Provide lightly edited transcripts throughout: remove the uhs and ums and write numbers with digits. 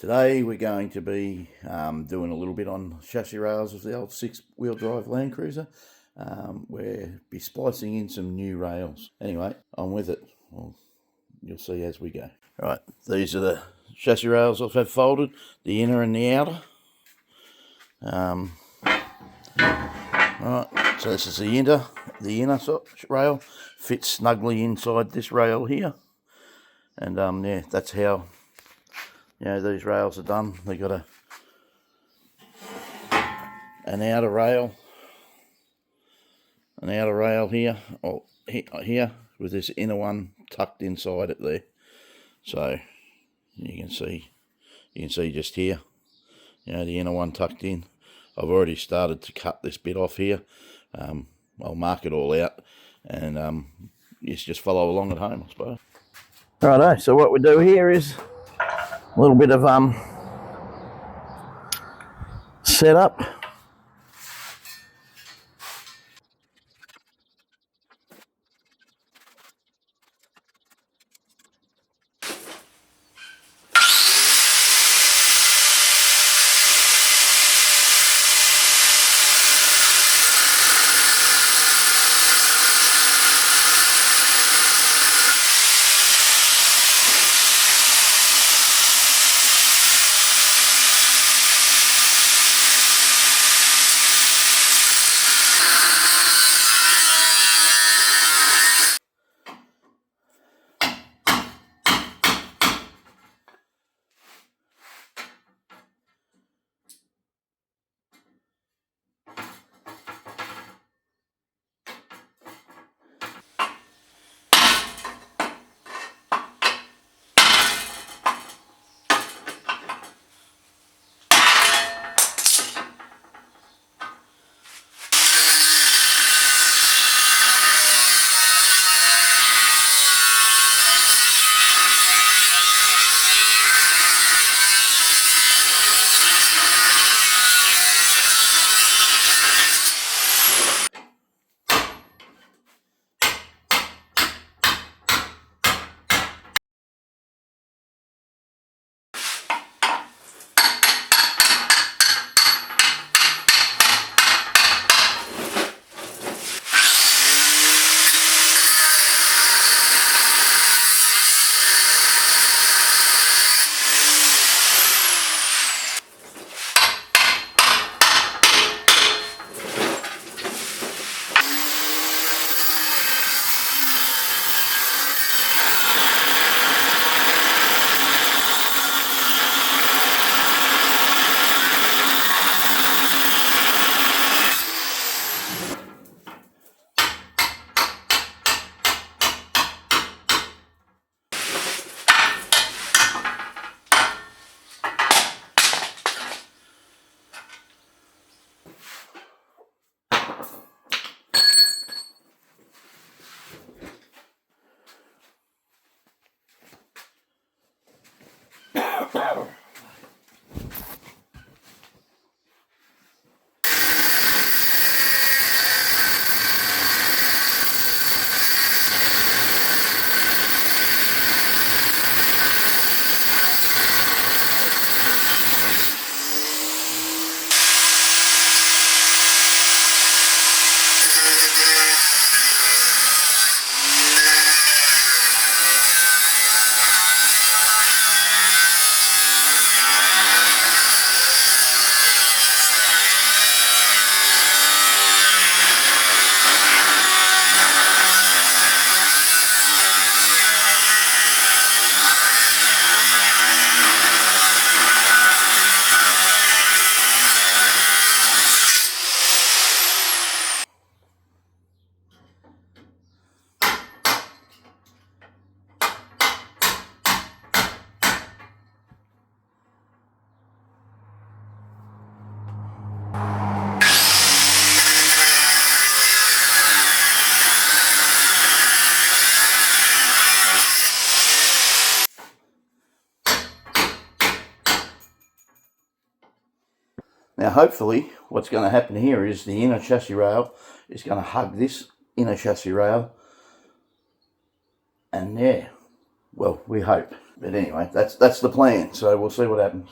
Today we're going to be doing a little bit on chassis rails of the old 6-wheel drive Landcruiser. We'll be splicing in some new rails. Anyway, on with it. Well, you'll see as we go. Right, these are the chassis rails I've had folded, the inner and the outer. Right, so this is the inner rail, fits snugly inside this rail here. And yeah, that's how these rails are done. They got an outer rail here, or here, with this inner one tucked inside it there. So you can see just here, the inner one tucked in. I've already started to cut this bit off here. I'll mark it all out, and you just follow along at home, I suppose. Righto, so what we do here is a little bit of setup. Now hopefully what's going to happen here is the inner chassis rail is going to hug this inner chassis rail, and well, we hope. But anyway, that's the plan. So we'll see what happens.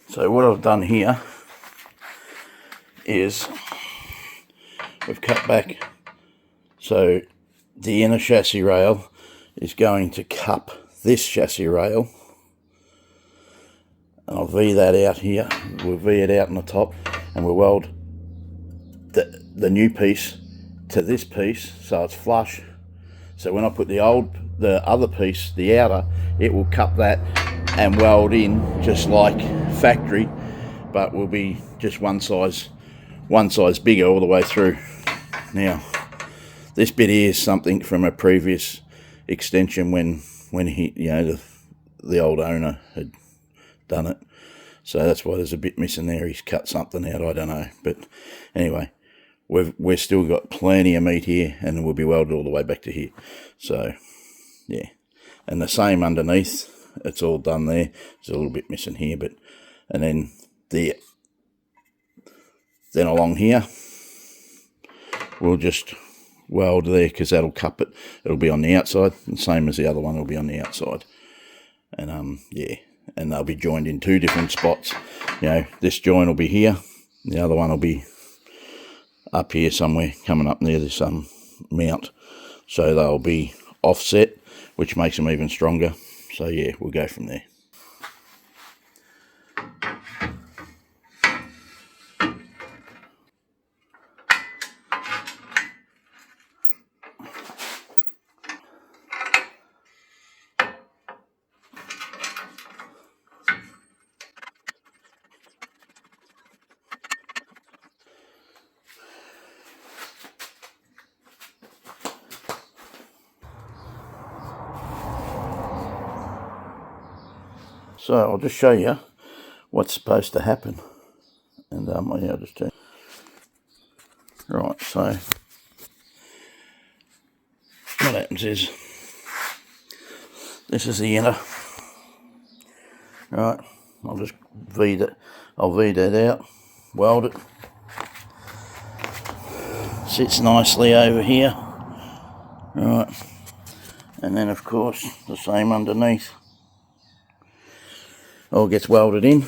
So what I've done here is we've cut back so the inner chassis rail is going to cup this chassis rail. And I'll V that out here. We'll V it out on the top, and we'll weld the new piece to this piece so it's flush. So when I put the other piece, the outer, it will cup that and weld in just like factory, but will be just one size bigger all the way through. Now, this bit here is something from a previous extension when he, the old owner had done it. So that's why there's a bit missing there. He's cut something out, I don't know. But anyway, we've still got plenty of meat here, and we'll be welded all the way back to here. So yeah, and the same underneath. It's all done there. There's a little bit missing here, but and then along here we'll just weld there because that'll cup it. It'll be on the outside, and same as the other one will be on the outside. And yeah, and they'll be joined in two different spots. This joint will be here, the other one will be up here somewhere, coming up near this mount. So they'll be offset, which makes them even stronger. So yeah, we'll go from there. So I'll just show you what's supposed to happen. And I'll just turn. Right, so what happens is, this is the inner. Right, I'll just V that out, weld it. Sits nicely over here. Right, and then of course the same underneath. All gets welded in.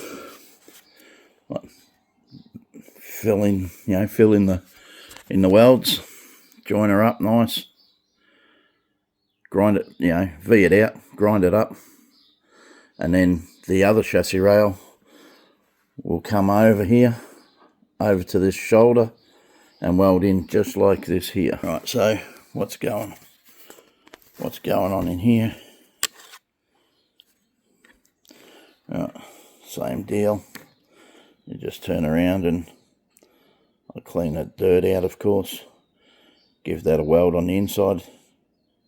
Fill in the welds, join her up nice, grind it, V it out, grind it up, and then the other chassis rail will come over here, over to this shoulder, and weld in just like this here. Right, so what's going on in here? Right, same deal. You just turn around and I'll clean that dirt out, of course. Give that a weld on the inside,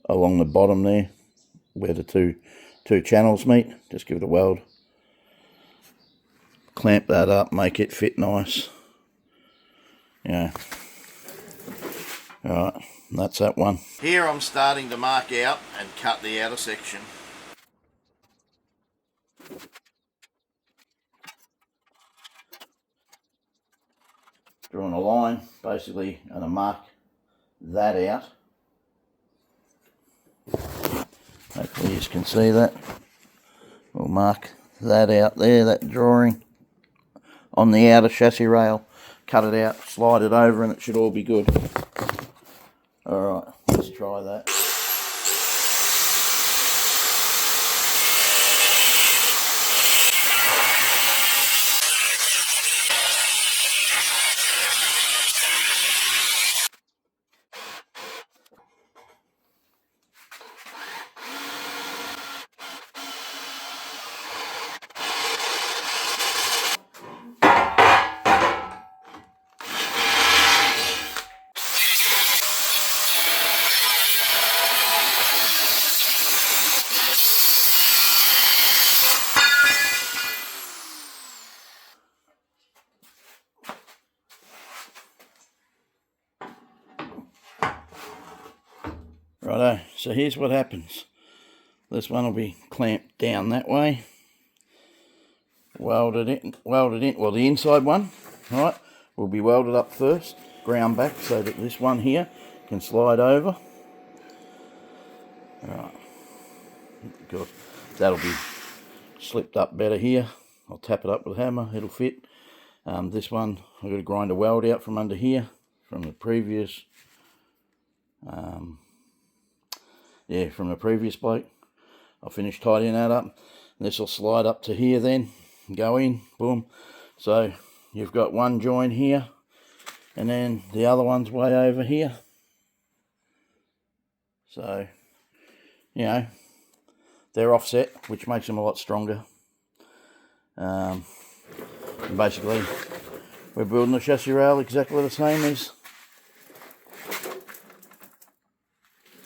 along the bottom there, where the two channels meet. Just give it a weld. Clamp that up, make it fit nice. Alright, that's that one. Here I'm starting to mark out and cut the outer section. Drawing a line, basically, and I mark that out. Hopefully you can see that. We'll mark that out there, that drawing on the outer chassis rail. Cut it out, slide it over, and it should all be good. Alright, let's try that. Righto, so here's what happens. This one will be clamped down that way. Welded in, well, the inside one, right, will be welded up first, ground back so that this one here can slide over. Alright, good. That'll be slipped up better here. I'll tap it up with a hammer, it'll fit. This one, I've got to grind a weld out from under here, from the previous yeah, from the previous bloke. I'll finish tidying that up. This will slide up to here then, go in, boom. So you've got one join here, and then the other one's way over here. So, you know, they're offset, which makes them a lot stronger. And basically, we're building the chassis rail exactly the same as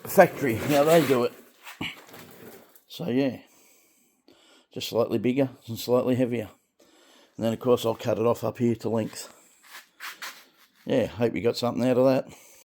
the factory, how they do it. So yeah, just slightly bigger and slightly heavier. And then of course I'll cut it off up here to length. Yeah, hope you got something out of that.